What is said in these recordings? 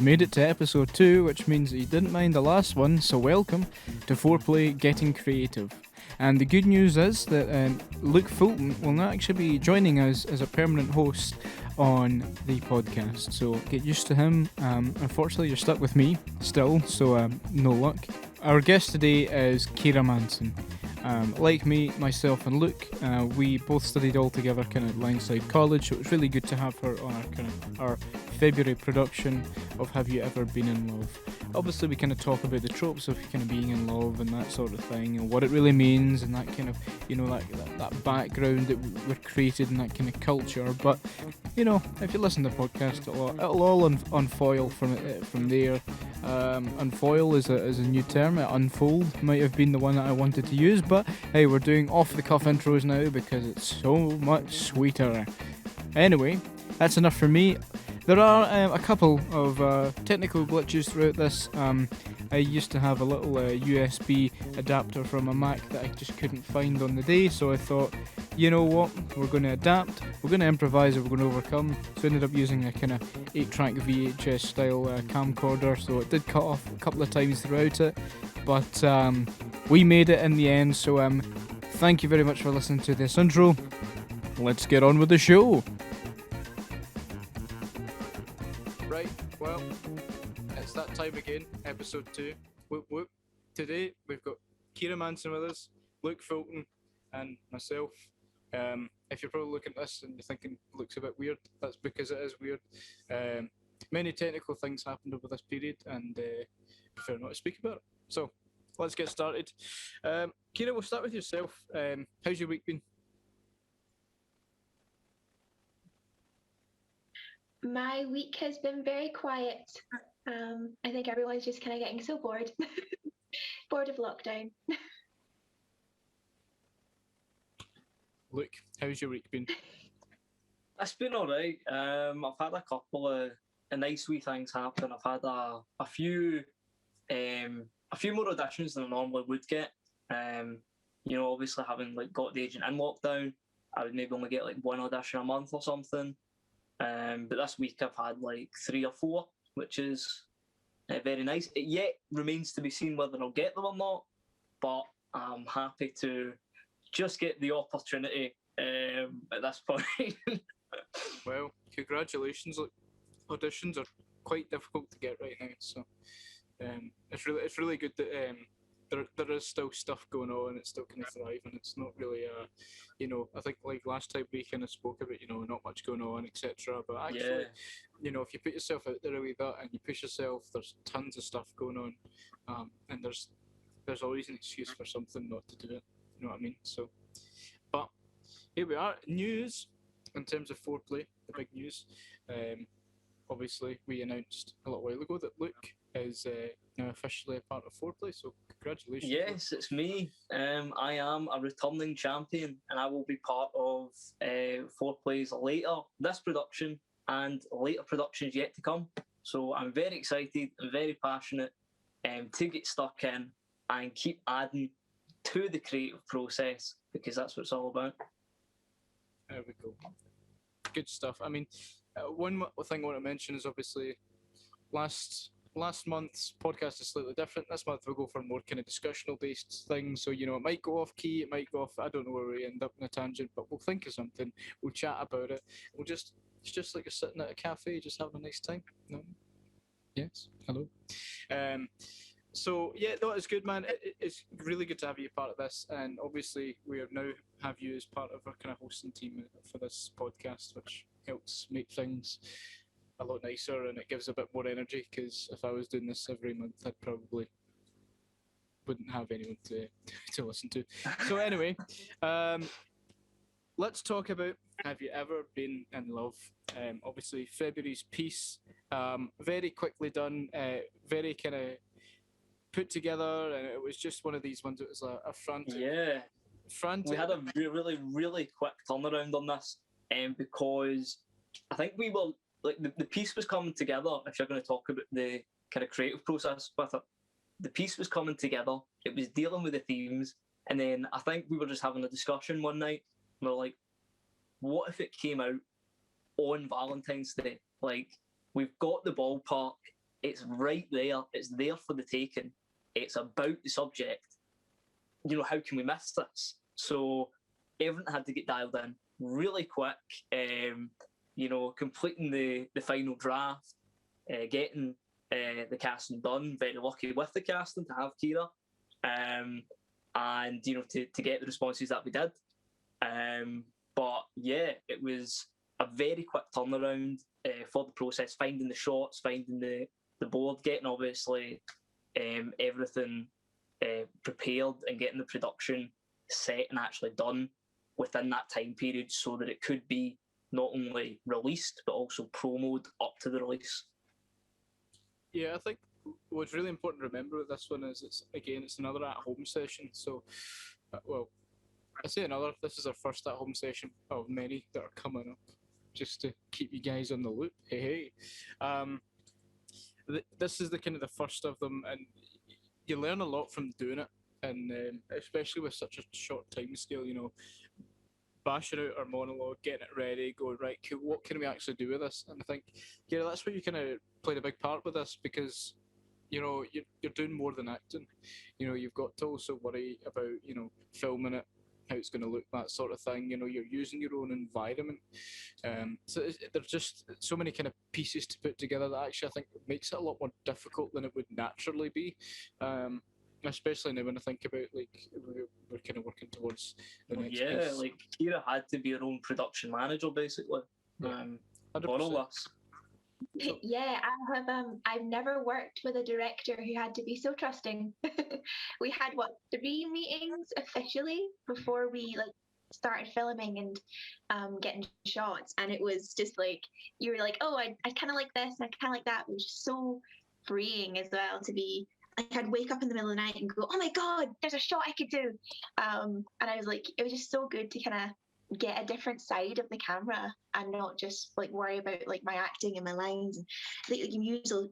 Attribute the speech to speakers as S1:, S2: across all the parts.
S1: you've made it to episode 2, which means that you didn't mind the last one, so welcome to Foreplay Getting Creative. And the good news is that Luke Fulton will not actually be joining us as a permanent host on the podcast, so get used to him. Unfortunately, you're stuck with me still, so no luck. Our guest today is Kiera Manson. Like me, myself and Luke, we both studied all together kind of alongside college, so it was really good to have her on our February production of Have You Ever Been in Love? Obviously we kind of talk about the tropes of kind of being in love and that sort of thing, and what it really means, and that kind of, you know, that background that we're created in that kind of culture. But, you know, if you listen to the podcast, it'll all unfoil from there. Unfoil is a new term. Unfold might have been the one that I wanted to use, but hey, we're doing off-the-cuff intros now because it's so much sweeter. Anyway, that's enough for me. There are a couple of technical glitches throughout this. I used to have a little USB adapter from a Mac that I just couldn't find on the day, so I thought, you know what, we're going to adapt, we're going to improvise, and we're going to overcome. So I ended up using a kind of 8-track VHS style camcorder, so it did cut off a couple of times throughout it, but we made it in the end. So thank you very much for listening to this intro. Let's get on with the show. Right, well, it's that time again, episode 2. Whoop whoop. Today we've got Kiera Manson with us, Luke Fulton, and myself. If you're probably looking at this and you're thinking it looks a bit weird, that's because it is weird. Many technical things happened over this period, and I prefer not to speak about it. So let's get started. Kiera, we'll start with yourself. How's your week been?
S2: My week has been very quiet. I think everyone's just kind of getting so bored. Bored of lockdown.
S1: Luke, how's your week been?
S3: It's been alright. I've had a couple of nice wee things happen. I've had a few more auditions than I normally would get. You know, obviously having got the agent in lockdown, I would maybe only get one audition a month or something. But this week I've had 3 or 4, which is very nice. It yet remains to be seen whether I'll get them or not, but I'm happy to just get the opportunity at this point.
S1: Well, congratulations. Look, auditions are quite difficult to get right now, so it's really good that there is still stuff going on. It's still kind of thriving. It's not really you know, I think last time we kind of spoke about, you know, not much going on, etc. But actually, you know, if you put yourself out there with that and you push yourself, there's tons of stuff going on, and there's always an excuse for something not to do it. You know what I mean? So, but here we are. News in terms of Foreplay, the big news. Obviously, we announced a little while ago that Luke is now officially a part of Foreplay, so congratulations.
S3: Yes, it's me. I am a returning champion, and I will be part of Foreplay's later, this production, and later productions yet to come. So I'm very excited and very passionate to get stuck in and keep adding to the creative process, because that's what it's all about.
S1: There we go. Good stuff. I mean, one thing I want to mention is obviously last month's podcast is slightly different. This month we'll go for more kind of discussional based things. So, you know, it might go off key, it might go off, I don't know where we end up in a tangent, but we'll think of something. We'll chat about it. It's just like you're sitting at a cafe, just having a nice time. No? Yes. Hello. So yeah, no, it's good, man. It's really good to have you part of this, and obviously we are now have you as part of our kind of hosting team for this podcast, which helps make things a lot nicer, and it gives a bit more energy, because if I was doing this every month, I'd probably wouldn't have anyone to listen to. So anyway, let's talk about Have You Ever Been in Love? Obviously February's piece, very quickly done, very kind of put together, and it was just one of these ones that was a frantic.
S3: Yeah. We had a really, really quick turnaround on this, because I think we were the piece was coming together. If you're going to talk about the kind of creative process with it, the piece was coming together. It was dealing with the themes, and then I think we were just having a discussion one night. We were like, what if it came out on Valentine's Day? We've got the ballpark, it's right there. It's there for the taking. It's about the subject. How can we miss this? So everything had to get dialed in really quick. Completing the final draft, getting the casting done. Very lucky with the casting to have Kiera, and to get the responses that we did. But yeah, it was a very quick turnaround for the process, finding the shots, finding the board, getting obviously everything prepared, and getting the production set and actually done within that time period, so that it could be not only released but also promoted up to the release.
S1: Yeah, I think what's really important to remember with this one is it's another at-home session. So, I say another. This is our first at-home session of many that are coming up, just to keep you guys on the loop. Hey. This is the kind of the first of them, and you learn a lot from doing it, and especially with such a short time scale. Bashing out our monologue, getting it ready, going, right, cool, what can we actually do with this? And I think, that's where you kind of played a big part with this, because, you're doing more than acting. You've got to also worry about, filming it, how it's going to look, that sort of thing. You're using your own environment. So there's just so many kind of pieces to put together that actually I think makes it a lot more difficult than it would naturally be. Especially now when I think about, like, we're kind of working towards the next piece.
S3: Like Kiera had to be her own production manager, basically.
S1: Yeah,
S3: for all of us.
S2: Yeah, I've never worked with a director who had to be so trusting. We had 3 meetings officially before we started filming and getting shots, and it was just like you were like, oh, I kind of like this and I kind of like that. It was just so freeing as well to be. I'd wake up in the middle of the night and go, oh my God, there's a shot I could do. And I was like, it was just so good to kind of get a different side of the camera and not just worry about my acting and my lines and my usual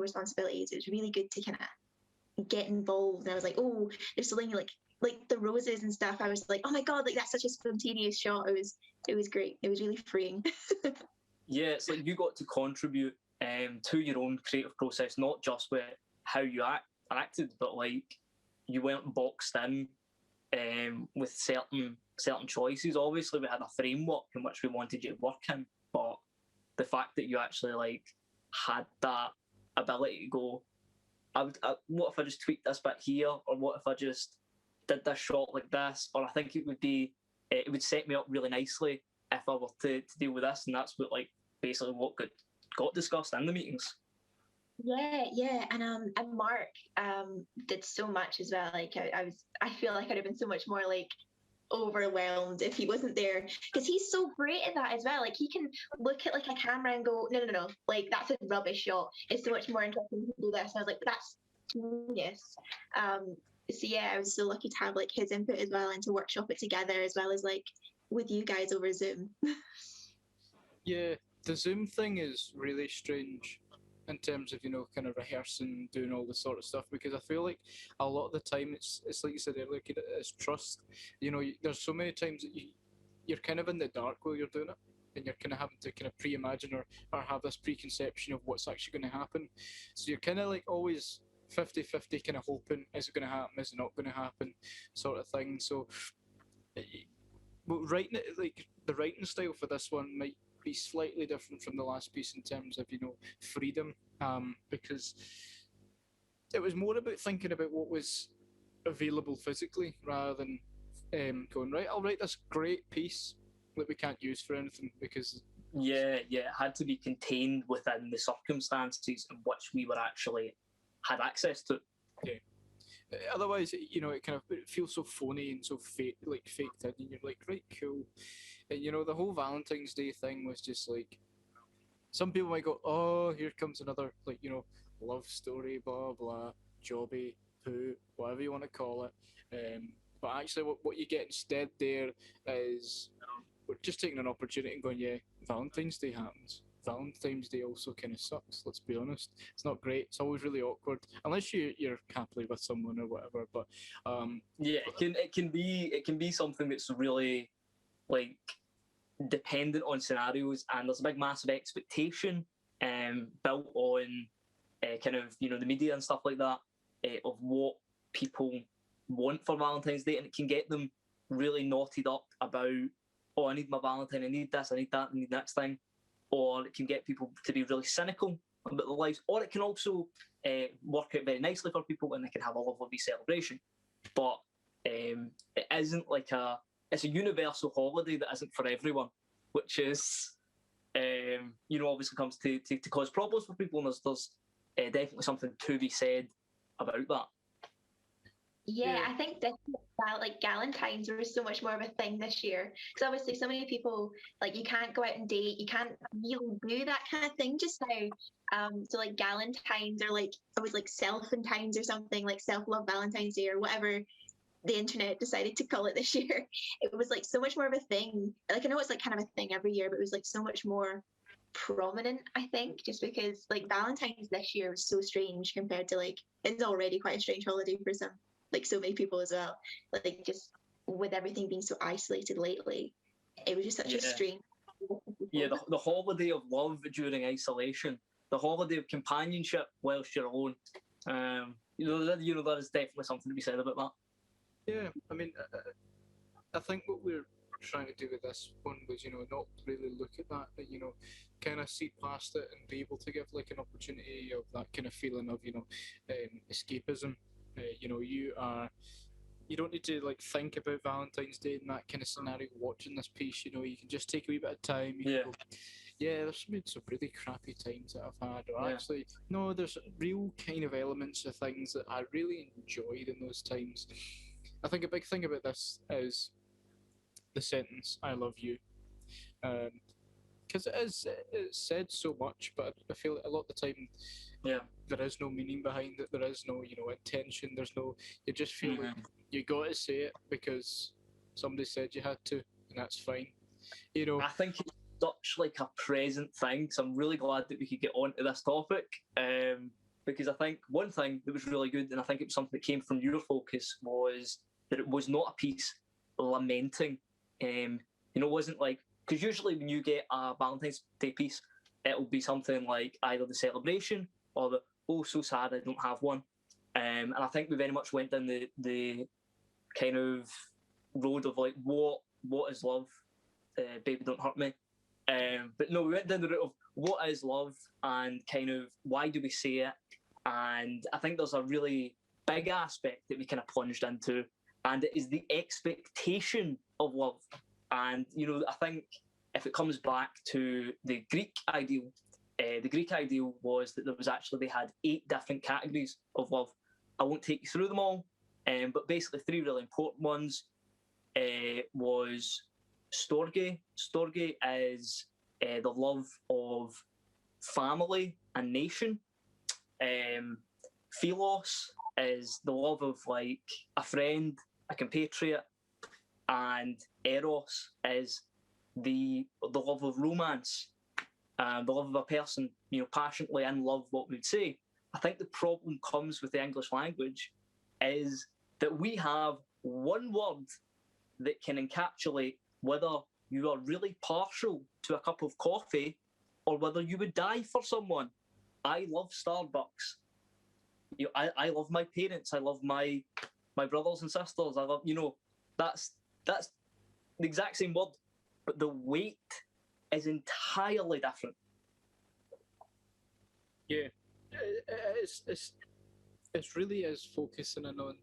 S2: responsibilities. It was really good to kind of get involved. And I was like, oh, there's something like the roses and stuff. I was like, oh my God, that's such a spontaneous shot. It was great. It was really freeing.
S3: Yeah, it's like you got to contribute to your own creative process, not just with how you acted, but you weren't boxed in with certain choices. Obviously, we had a framework in which we wanted you to work in, but the fact that you actually had that ability to go, what if I just tweaked this bit here, or what if I just did this shot like this, or I think it would set me up really nicely if I were to deal with this, and that's what basically what got discussed in the meetings.
S2: Yeah, and Mark did so much as well. I feel like I'd have been so much more overwhelmed if he wasn't there, because he's so great at that as well. He can look at a camera and go, no, that's a rubbish shot. It's so much more interesting to do this. And I was like, that's genius. So yeah, I was so lucky to have his input as well, and to workshop it together as well as with you guys over Zoom.
S1: Yeah, the Zoom thing is really strange in terms of kind of rehearsing, doing all this sort of stuff, because I feel like a lot of the time it's like you said earlier, it's trust. There's so many times that you're kind of in the dark while you're doing it, and you're kind of having to kind of pre-imagine or have this preconception of what's actually going to happen. So you're kind of always 50-50, kind of hoping, is it going to happen, is it not going to happen, sort of thing. So writing it, the writing style for this one might be slightly different from the last piece in terms of freedom, because it was more about thinking about what was available physically rather than going, right, I'll write this great piece that we can't use for anything, because
S3: it had to be contained within the circumstances in which we were actually had access to.
S1: Yeah. Otherwise, it feels so phony and so faked in, and you're like, right, cool. And the whole Valentine's Day thing was just some people might go, oh, here comes another love story, blah blah, jobby, poo, whatever you want to call it. But actually, what you get instead there is we're just taking an opportunity and going, yeah, Valentine's Day happens. Valentine's Day also kind of sucks. Let's be honest. It's not great. It's always really awkward, unless you're happily with someone or whatever. But
S3: it can be something that's really dependent on scenarios, and there's a big massive expectation built on kind of, the media and stuff like that, of what people want for Valentine's Day, and it can get them really knotted up about, oh, I need my Valentine, I need this, I need that, I need the next thing. Or it can get people to be really cynical about their lives, or it can also work out very nicely for people and they can have a lovely celebration. But it isn't it's a universal holiday that isn't for everyone, which is, obviously comes to cause problems for people, and there's definitely something to be said about that.
S2: Yeah, I think that Galentines were so much more of a thing this year, because obviously so many people, like, you can't go out and date, you can't really do that kind of thing just now. So like Galentines, or like it was like Selfentines or something, like self-love Valentine's Day or whatever the internet decided to call it this year. It was like so much more of a thing. Like, I know it's like kind of a thing every year, but it was like so much more prominent, I think, just because like Valentine's this year was so strange compared to, like, it's already quite a strange holiday for some, like, so many people as well. Like, just with everything being so isolated lately, it was just such a strange.
S3: Yeah, the holiday of love during isolation, the holiday of companionship whilst you're alone. There is definitely something to be said about that.
S1: Yeah, I mean, I think what we're trying to do with this one was, not really look at that, but, kind of see past it and be able to give like an opportunity of that kind of feeling of, escapism. You don't need to like think about Valentine's Day in that kind of scenario watching this piece. You can just take a wee bit of time. You can go, there's been some really crappy times that I've had, or actually, no, there's real kind of elements of things that I really enjoyed in those times. I think a big thing about this is the sentence, I love you. Because it's said so much, but I feel like a lot of the time, there is no meaning behind it. There is no, intention. There's no, you just feel like you got to say it because somebody said you had to, and that's fine.
S3: I think it's such like a present thing, so I'm really glad that we could get onto this topic. Because I think one thing that was really good, and I think it was something that came from your focus, was that it was not a piece lamenting. It wasn't like, because usually when you get a Valentine's Day piece, it'll be something like either the celebration or the, oh, so sad I don't have one. And I think we very much went down the kind of road of like, what is love? Baby, don't hurt me. But no, we went down the route of what is love and kind of why do we say it? And I think there's a really big aspect that we kind of plunged into, and it is the expectation of love. And, I think if it comes back to the Greek ideal was that they had 8 different categories of love. I won't take you through them all, but basically 3 really important ones was storge. Storge is the love of family and nation. Philos is the love of like a friend, a compatriot, and eros is the love of romance, the love of a person, passionately in love. What we'd say. I think the problem comes with the English language is that we have one word that can encapsulate whether you are really partial to a cup of coffee or whether you would die for someone. I love Starbucks. I love my parents. I love my brothers and sisters. I love, that's the exact same word, but the weight is entirely different.
S1: Yeah, it's really is focusing in on,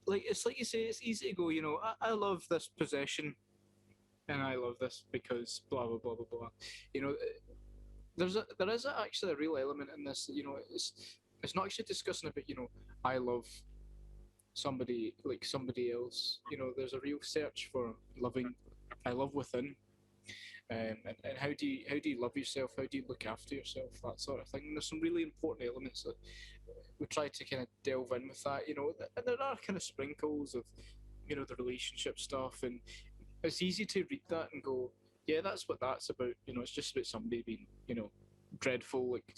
S1: it's like you say, it's easy to go, I love this possession, and I love this because blah blah blah blah blah. There is actually a real element in this. It's not actually discussing about I love somebody like somebody else. There's a real search for loving. I love within. And how do you love yourself? How do you look after yourself? That sort of thing. And there's some really important elements that we try to kind of delve in with that. And there are kind of sprinkles of the relationship stuff, and it's easy to read that and go, yeah, that's what that's about. It's just about somebody being dreadful, like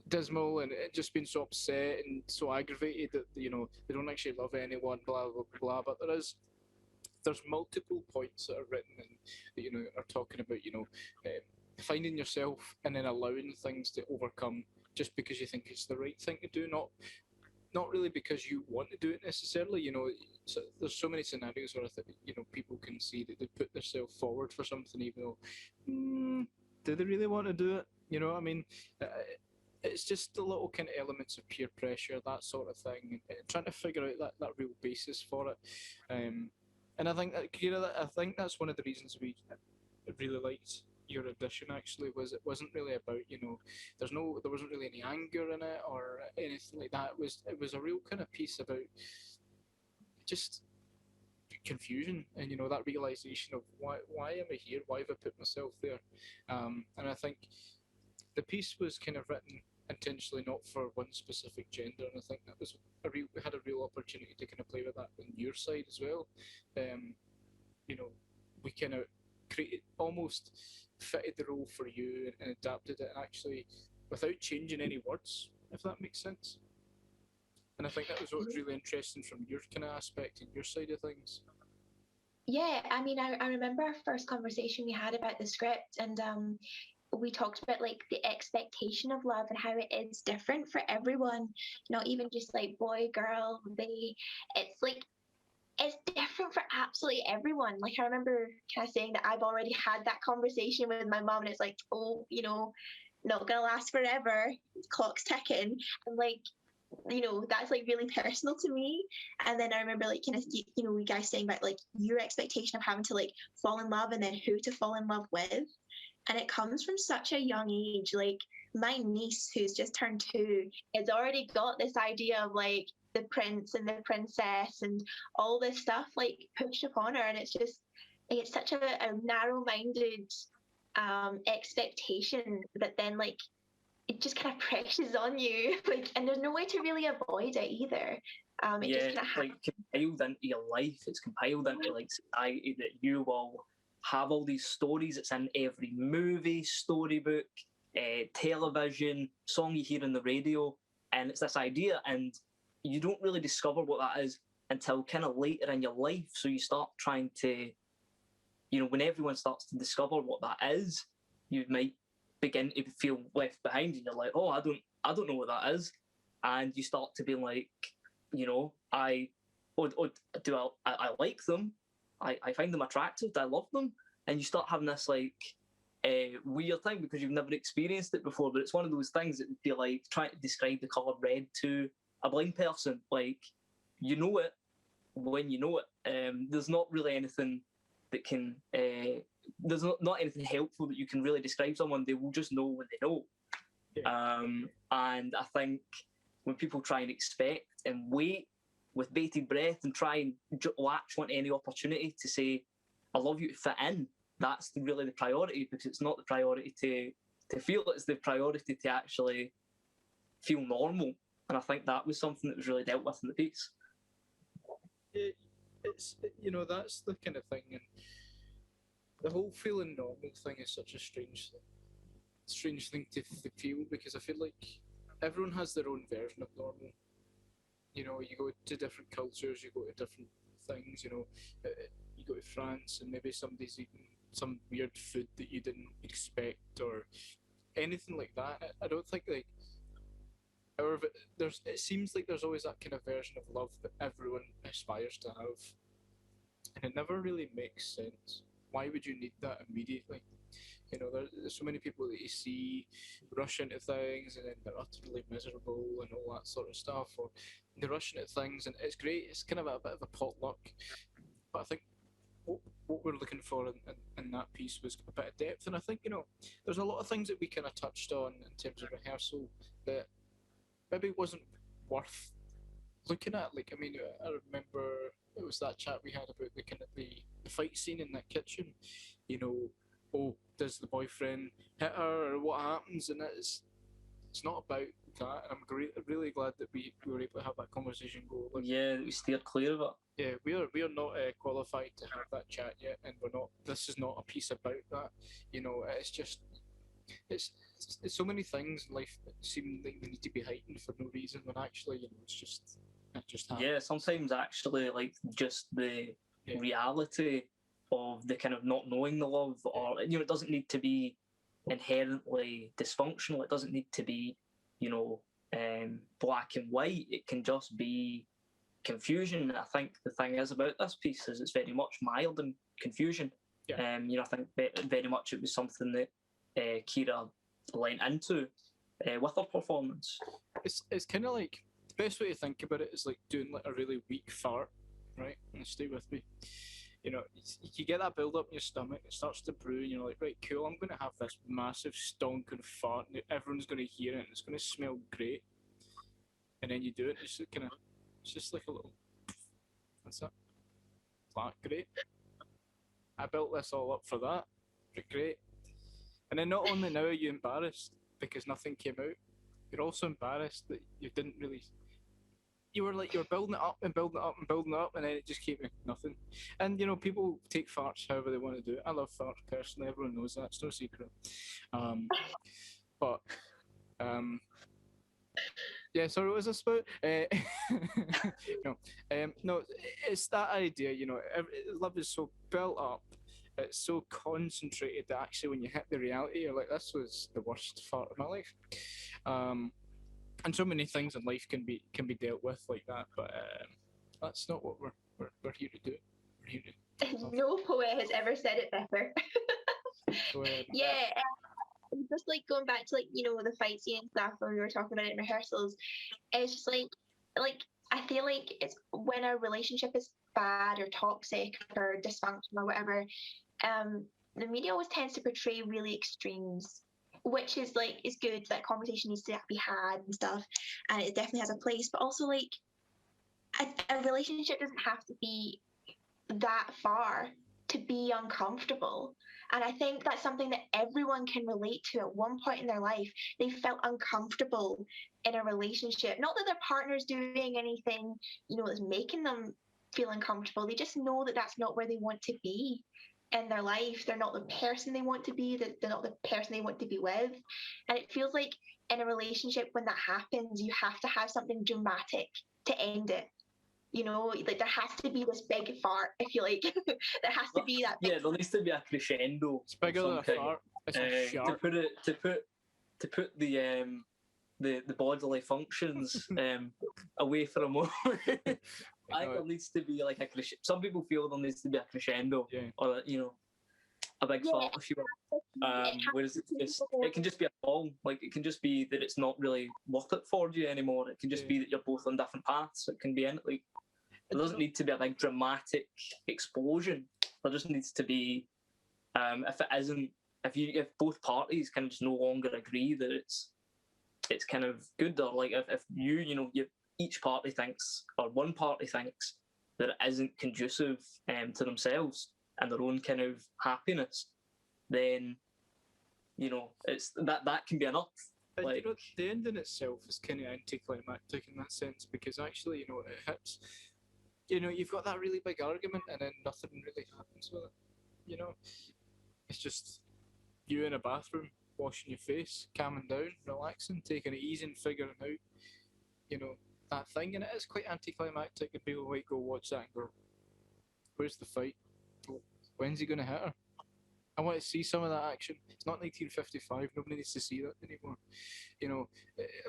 S1: dismal, and just being so upset and so aggravated that they don't actually love anyone. Blah blah blah. But there's multiple points that are written and are talking about finding yourself and then allowing things to overcome just because you think it's the right thing to do, not really because you want to do it necessarily. So there's so many scenarios where I think people can see that they put themselves forward for something, even though do they really want to do it? I mean, it's just the little kind of elements of peer pressure, that sort of thing, and trying to figure out that real basis for it. And I think that, I think that's one of the reasons we really liked your audition. Actually, was it wasn't really about there wasn't really any anger in it or anything like that. It was a real kind of piece about just confusion and that realization of why am I here? Why have I put myself there? And I think the piece was kind of written intentionally not for one specific gender, and I think that was we had a real opportunity to kind of play with that on your side as well. We kind of created, almost fitted the role for you and adapted it, and actually without changing any words, if that makes sense. And I think that was what was really interesting from your kind of aspect and your side of things.
S2: Yeah, I mean, I remember our first conversation we had about the script, and we talked about like the expectation of love and how it is different for everyone, not even just like boy, girl, it's different for absolutely everyone. Like I remember kind of saying that I've already had that conversation with my mom, and it's like, oh, not gonna last forever, clock's ticking, and like, that's like really personal to me. And then I remember like kind of we guys saying about like your expectation of having to like fall in love and then who to fall in love with, and it comes from such a young age. Like my niece, who's just turned 2, has already got this idea of like the prince and the princess and all this stuff like pushed upon her, and it's such a narrow-minded expectation that then like it just kind of presses on you, like, and there's no way to really avoid it either. It just kind of
S3: like compiled into your life. It's compiled into like society that you will have all these stories. It's in every movie, storybook, television, song you hear on the radio, and it's this idea, and you don't really discover what that is until kind of later in your life. So you start trying to, when everyone starts to discover what that is, you might begin to feel left behind, and you're like, oh, I don't know what that is, and you start to be like, I like them, I find them attractive, I love them, and you start having this like weird thing because you've never experienced it before. But it's one of those things that would be like trying to describe the colour red to a blind person. Like, you know it when you know it. There's not really anything that can there's not anything helpful that you can really describe someone. They will just know when they know. Yeah. And I think when people try and expect and wait with bated breath and try and latch on any opportunity to say, I love you, to fit in, that's really the priority, because it's not the priority to feel, it's the priority to actually feel normal. And I think that was something that was really dealt with in the piece.
S1: It's that's the kind of thing, and the whole feeling normal thing is such a strange thing to feel, because I feel like everyone has their own version of normal. You go to different cultures, you go to different things. You go to France and maybe somebody's eating some weird food that you didn't expect or anything like that. I don't think like. However, it seems like there's always that kind of version of love that everyone aspires to have, and it never really makes sense. Why would you need that immediately? There's so many people that you see rush into things and then they're utterly miserable and all that sort of stuff, or they rush into things and it's great. It's kind of a bit of a potluck, but I think what we're looking for in that piece was a bit of depth, and I think there's a lot of things that we kind of touched on in terms of rehearsal that maybe wasn't worth looking at. Like, I mean, I remember it was that chat we had about the kind of the fight scene in that kitchen. Oh, does the boyfriend hit her or what happens? And it's not about that. And I'm really glad that we were able to have that conversation go. Like,
S3: yeah, we steered clear of it.
S1: Yeah, we are not qualified to have that chat yet, and we're not. This is not a piece about that. It's just it's so many things in life that seem like they need to be heightened for no reason, when actually it just happens.
S3: Yeah, sometimes actually like just the reality of the kind of not knowing the love, or it doesn't need to be inherently dysfunctional. It doesn't need to be black and white. It can just be confusion. I think the thing is about this piece is it's very much mild in confusion.
S1: Yeah.
S3: I think very much it was something that Kiera leaned into with her performance.
S1: It's kind of like, the best way to think about it is like doing like a really weak fart, right? And stay with me. You get that build up in your stomach, it starts to brew, and you're like, right, cool, I'm going to have this massive stonking fart, and everyone's going to hear it, and it's going to smell great. And then you do it, it's just like a little, that's it. Flat, great. I built this all up for that, great. And then not only now are you embarrassed because nothing came out, you're also embarrassed that you didn't really. You were building it up and building it up and building it up, and then it just came with nothing. And people take farts however they want to do it. I love farts personally. Everyone knows that. It's no secret. Yeah. Sorry, what was this about? No. It's that idea. Love is so built up. It's so concentrated that actually, when you hit the reality, you're like, this was the worst fart of my life. And so many things in life can be dealt with like that, but that's not what we're here to do. We're here to
S2: No poet has ever said it better. Yeah, just like going back to the fight scene and stuff when we were talking about it in rehearsals. It's just like I feel like it's when a relationship is bad or toxic or dysfunctional or whatever. The media always tends to portray really extremes, which is good. That conversation needs to be had and stuff, and it definitely has a place. But also, a relationship doesn't have to be that far to be uncomfortable. And I think that's something that everyone can relate to at one point in their life. They felt uncomfortable in a relationship. Not that their partner's doing anything, that's making them feel uncomfortable. They just know that that's not where they want to be in their life. They're not the person they want to be. They're not the person they want to be with. And it feels like in a relationship, when that happens, you have to have something dramatic to end it. There has to be this big fart, if you like. There has to be that big
S3: there needs to be a crescendo.
S1: It's bigger than a fart. It's a shark.
S3: To put the bodily functions away for a moment. I think there needs to be like a crescendo. Some people feel there needs to be a crescendo, or a big fart, if you will. Whereas it can just be a song. Like, it can just be that it's not really worth it for you anymore. It can just be that you're both on different paths. It can be anything. It doesn't need to be a big dramatic explosion. There just needs to be, if both parties can just no longer agree that it's kind of good, or like if each party thinks, or one party thinks, that it isn't conducive to themselves and their own kind of happiness, then it's that can be enough.
S1: But the ending itself is kind of anticlimactic in that sense, because actually, it hits. You've got that really big argument, and then nothing really happens with it. It's just you in a bathroom, washing your face, calming down, relaxing, taking it easy, and figuring out, that thing. And it is quite anticlimactic, and people might go watch that and go, "Where's the fight? When's he going to hit her? I want to see some of that action." It's not 1955. Nobody needs to see that anymore.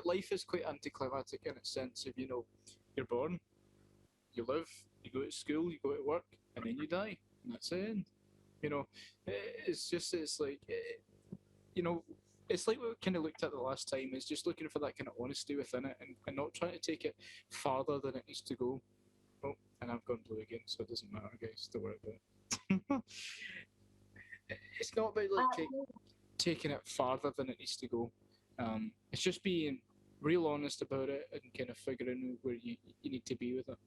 S1: Life is quite anticlimactic in its sense of, you're born, you live, you go to school, you go to work, and then you die, and that's the end. It's like what we kind of looked at the last time, is just looking for that kind of honesty within it, and not trying to take it farther than it needs to go. Oh, and I've gone blue again, so it doesn't matter, guys. Don't worry about it. It's not about taking it farther than it needs to go. It's just being real honest about it and kind of figuring out where you need to be with it.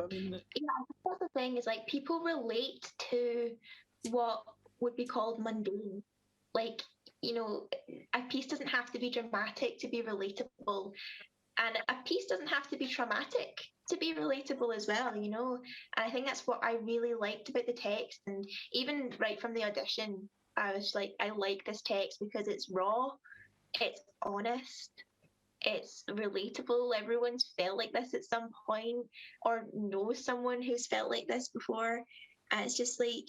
S1: I mean,
S2: that's the thing, is people relate to what would be called mundane. A piece doesn't have to be dramatic to be relatable, and a piece doesn't have to be traumatic to be relatable as well. And I think that's what I really liked about the text. And even right from the audition, I was like, I like this text because it's raw, it's honest, it's relatable. Everyone's felt like this at some point, or knows someone who's felt like this before. And it's just I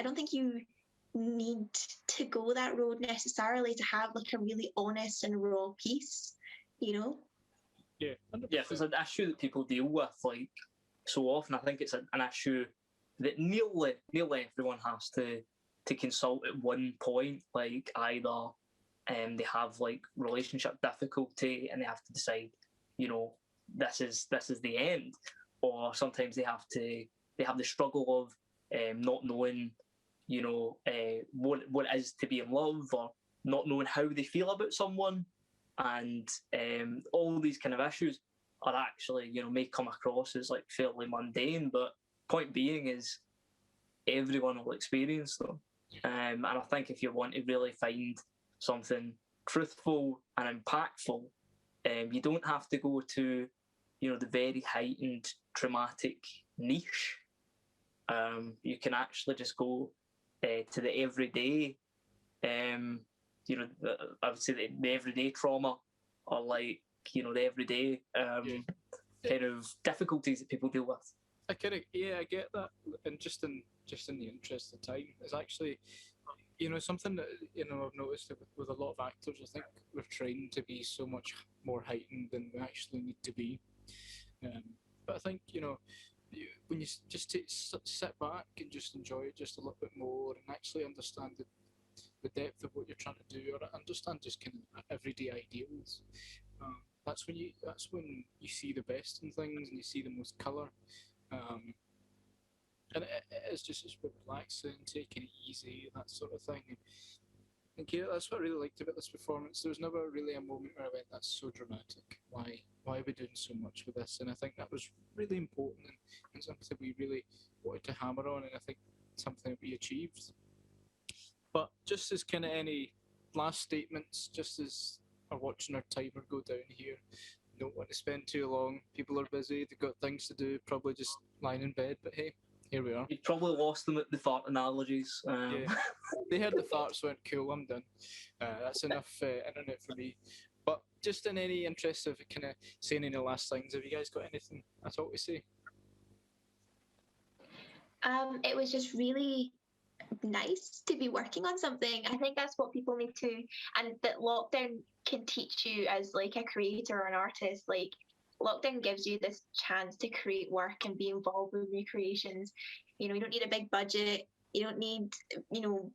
S2: don't think you need to go that road necessarily to have like a really honest and raw piece, you know?
S1: Yeah,
S3: Yeah, if it's an issue that people deal with like so often, I think it's an issue that nearly everyone has to consult at one point. Like either they have like relationship difficulty and they have to decide, you know, this is the end, or sometimes they have the struggle of not knowing, you know, what it is to be in love, or not knowing how they feel about someone, and all these kind of issues are actually, you know, may come across as like fairly mundane, but point being is everyone will experience them. And I think if you want to really find something truthful and impactful, you don't have to go to, you know, the very heightened traumatic niche. You can actually just go to the everyday, you know, I would say the everyday trauma, or like, you know, the everyday kind of difficulties that people deal with.
S1: I get that, and just in the interest of time, it's actually, you know, something that, you know, I've noticed with a lot of actors. I think we're trying to be so much more heightened than we actually need to be. But I think, you know, when you just sit back and just enjoy it just a little bit more, and actually understand the depth of what you're trying to do, or understand just kind of everyday ideals. That's when you see the best in things, and you see the most colour. And it's just relaxing, taking it easy, that sort of thing. And Kiera, that's what I really liked about this performance. There was never really a moment where I went, "That's so dramatic. Why are we doing so much with this?" And I think that was really important, and something we really wanted to hammer on, and I think something that we achieved. But just as kind of any last statements, just as are watching our timer go down here, don't want to spend too long. People are busy, they've got things to do, probably just lying in bed, but hey, here we are.
S3: You probably lost them at the fart analogies.
S1: Yeah. They heard the farts, went, cool, I'm done. That's enough internet for me. But just in any interest of kind of saying any last things, have you guys got anything at all to say?
S2: It was just really nice to be working on something. I think that's what people need to, and that lockdown can teach you as like a creator or an artist. Like lockdown gives you this chance to create work and be involved with new creations. You know, you don't need a big budget. You don't need, you know,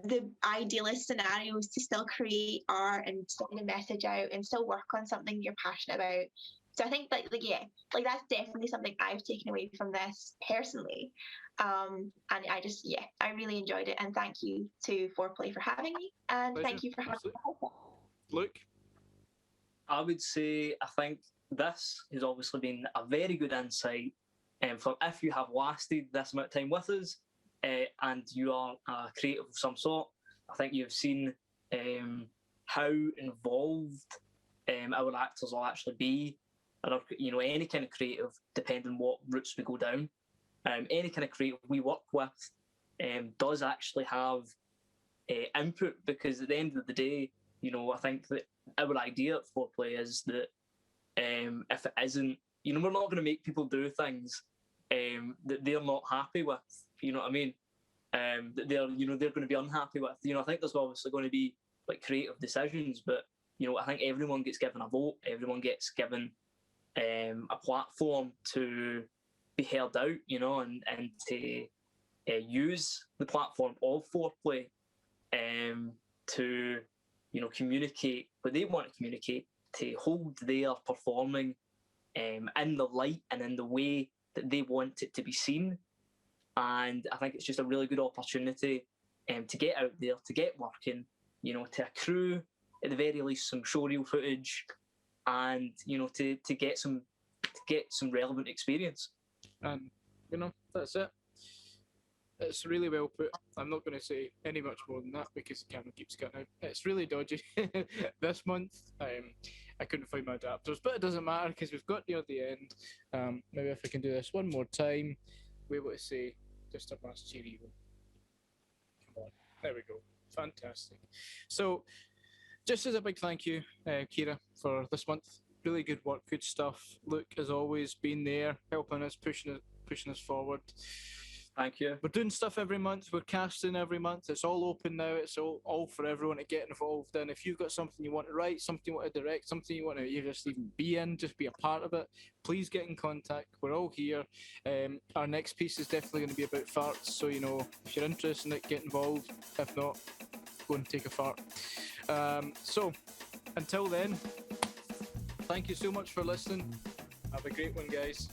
S2: the idealist scenarios to still create art and send a message out and still work on something you're passionate about. So I think like yeah, like that's definitely something I've taken away from this personally. And I really enjoyed it, and thank you to Foreplay for having me, and
S1: Pleasure.
S2: thank you for having me.
S1: Luke?
S3: I would say I think this has obviously been a very good insight, for if you have lasted this amount of time with us, and you are a creative of some sort. I think you've seen how involved our actors will actually be, or, you know, any kind of creative, depending what routes we go down. Any kind of creative we work with does actually have input, because at the end of the day, you know, I think that our idea at Foreplay is that if it isn't, you know, we're not going to make people do things that they're not happy with. You know what I mean? That they're going to be unhappy with. You know, I think there's obviously going to be like creative decisions, but you know, I think everyone gets given a vote. Everyone gets given a platform to be heard out. You know, and to use the platform of Foreplay to, you know, communicate what they want to communicate, to hold their performing in the light and in the way that they want it to be seen. And I think it's just a really good opportunity to get out there, to get working, you know, to accrue at the very least some showreel footage, and you know, to get some relevant experience.
S1: And you know, that's it. It's really well put. I'm not going to say any much more than that because the camera keeps cutting out. It's really dodgy. This month, I couldn't find my adapters, but it doesn't matter because we've got near the end. Maybe if I can do this one more time, we're able to say just a mass cheerio. Come on, there we go. Fantastic. So, just as a big thank you, Kiera, for this month. Really good work, good stuff. Luke, as always, been there, helping us, pushing us forward.
S3: Thank you.
S1: We're doing stuff every month. We're casting every month. It's all open now. It's all for everyone to get involved in. If you've got something you want to write, something you want to direct, something you want to just even be in, just be a part of it, please get in contact. We're all here. Our next piece is definitely going to be about farts. So, you know, if you're interested in it, get involved. If not, go and take a fart. So, until then, thank you so much for listening. Have a great one, guys.